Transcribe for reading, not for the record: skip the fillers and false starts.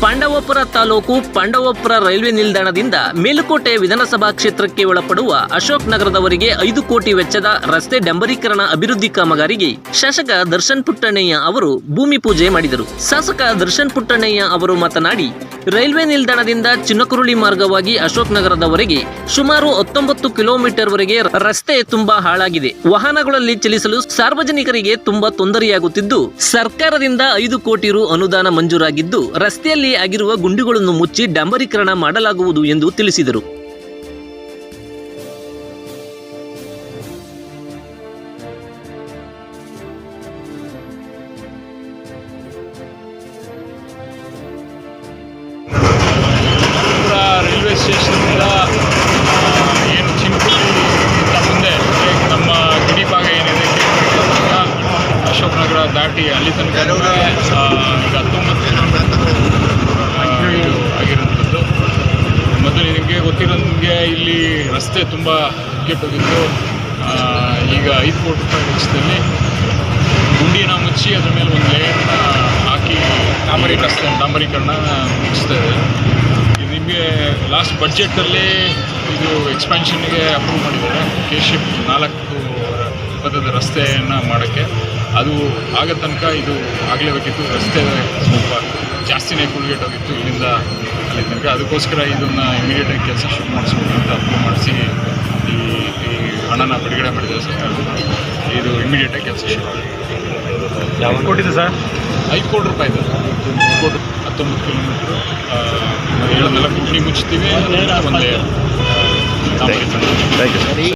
Pandavapura taluk Pandavapura railway ನಿಲ್ದಾಣದಿಂದ ಮೇಲುಕೋಟೆ ವಿಧಾನಸಭಾ ಕ್ಷೇತ್ರಕ್ಕೆ ಒಳಪಡುವ ಅಶೋಕ್ ನಗರದವರೆಗೆ 5 ಕೋಟಿ ವೆಚ್ಚದ ರಸ್ತೆ ಡಂಬರೀಕರಣ ಅಭಿವೃದ್ಧಿ ಕಾಮಗಾರಿಗೆ ಶಾಸಕ ದರ್ಶನ್ ಪುಟ್ಟಣ್ಣಯ್ಯ ಅವರು ಭೂಮಿ ಪೂಜೆ ಮಾಡಿದರು. ಶಾಸಕ ದರ್ಶನ್ ಪುಟ್ಟಣ್ಣಯ್ಯ ಅವರು ಮಾತನಾಡಿ, ರೈಲ್ವೆ ನಿಲ್ದಾಣದಿಂದ ಚಿನ್ನಕುರುಳಿ ಮಾರ್ಗವಾಗಿ ಅಶೋಕ್ ನಗರದವರೆಗೆ ಸುಮಾರು 19 ಕಿಲೋಮೀಟರ್ ವರೆಗೆ ರಸ್ತೆ ತುಂಬಾ ಹಾಳಾಗಿದೆ. ವಾಹನಗಳಲ್ಲಿ ಚಲಿಸಲು ಸಾರ್ವಜನಿಕರಿಗೆ ತುಂಬಾ ತೊಂದರೆಯಾಗುತ್ತಿದ್ದು, ಸರ್ಕಾರದಿಂದ 5 ಕೋಟಿ ರು ಅನುದಾನ ಮಂಜೂರಾಗಿದ್ದು ರಸ್ತೆಯಲ್ಲಿ ಆಗಿರುವ ಗುಂಡಿಗಳನ್ನು ಮುಚ್ಚಿ ಡಾಂಬರೀಕರಣ ಮಾಡಲಾಗುವುದು ಎಂದು ತಿಳಿಸಿದರು. ರೈಲ್ವೆ ಸ್ಟೇಷನ್ನಿಂದ ಏನು ಚಿನ್ನಕುರುಳಿಗಿಂತ ಮುಂದೆ ನಮ್ಮ ಗಡಿ ಭಾಗ ಏನಿದೆ ಅಶೋಕ್ ನಗರ ದಾಟಿ ಅಲ್ಲಿ ತನಕ ಈಗ 19 ಕಿಲೋಮೀಟರ್ ಆಗಿರುವಂಥದ್ದು. ಮೊದಲು ನಿಮಗೆ ಗೊತ್ತಿರೋಂಗೆ ಇಲ್ಲಿ ರಸ್ತೆ ತುಂಬ ಕೆಟ್ಟೋಗಿತ್ತು. ಈಗ 5 ಕೋಟಿ ರೂಪಾಯಿ ವೆಚ್ಚದಲ್ಲಿ ಗುಂಡಿನ ಮುಚ್ಚಿ ಅದರ ಮೇಲೆ ಒಂದು ಲೇಯರ್ನ ಹಾಕಿ ಡಾಂಬರೀಕರಣ ಮುಗಿಸ್ತಾ ಇದೆ. ನಿಮಗೆ ಲಾಸ್ಟ್ ಬಡ್ಜೆಟಲ್ಲಿ ಇದು ಎಕ್ಸ್ಪ್ಯಾನ್ಷನ್ಗೆ ಅಪ್ರೂವ್ ಮಾಡಿದ್ದಾರೆ. ಕೆ-ಶೇಪ್ 4 ಪಥದ ರಸ್ತೆಯನ್ನು ಮಾಡೋಕ್ಕೆ. ಅದು ಆಗ ತನಕ ಇದು ಆಗಲೇಬೇಕಿತ್ತು. ರಸ್ತೆ ಸ್ವಲ್ಪ ಜಾಸ್ತಿನೇ ಕುಳ್ಗೆಟ್ಟೋಗಿತ್ತು ಇಲ್ಲಿಂದ ಅಲ್ಲಿ ತನಕ. ಅದಕ್ಕೋಸ್ಕರ ಇದನ್ನು ಇಮಿಡಿಯೇಟಾಗಿ ಕೆಲಸ ಶುರು ಮಾಡಿಸ್ಬೇಕು ಅಂತ ಅಪ್ರೂವ್ ಮಾಡಿಸಿ ಈ ಹಣನ ಬಿಡುಗಡೆ ಮಾಡಿದ್ದಾರೆ ಸರ್ಕಾರ. ಇದು ಇಮಿಡಿಯೇಟಾಗಿ ಕೆಲಸ ಶುರು ಆಗಿದೆ. ಯಾವ ಕೊಟ್ಟಿದೆ ಸರ್? 5 ಕೋಟಿ ರೂಪಾಯಿ ಇದೆ. 19 ಕಿಲೋಮೀಟ್ರು ಹೇಳೋದೆಲ್ಲ ಗುಂಡಿ ಮುಚ್ತೀವಿ. ಒಂದೇ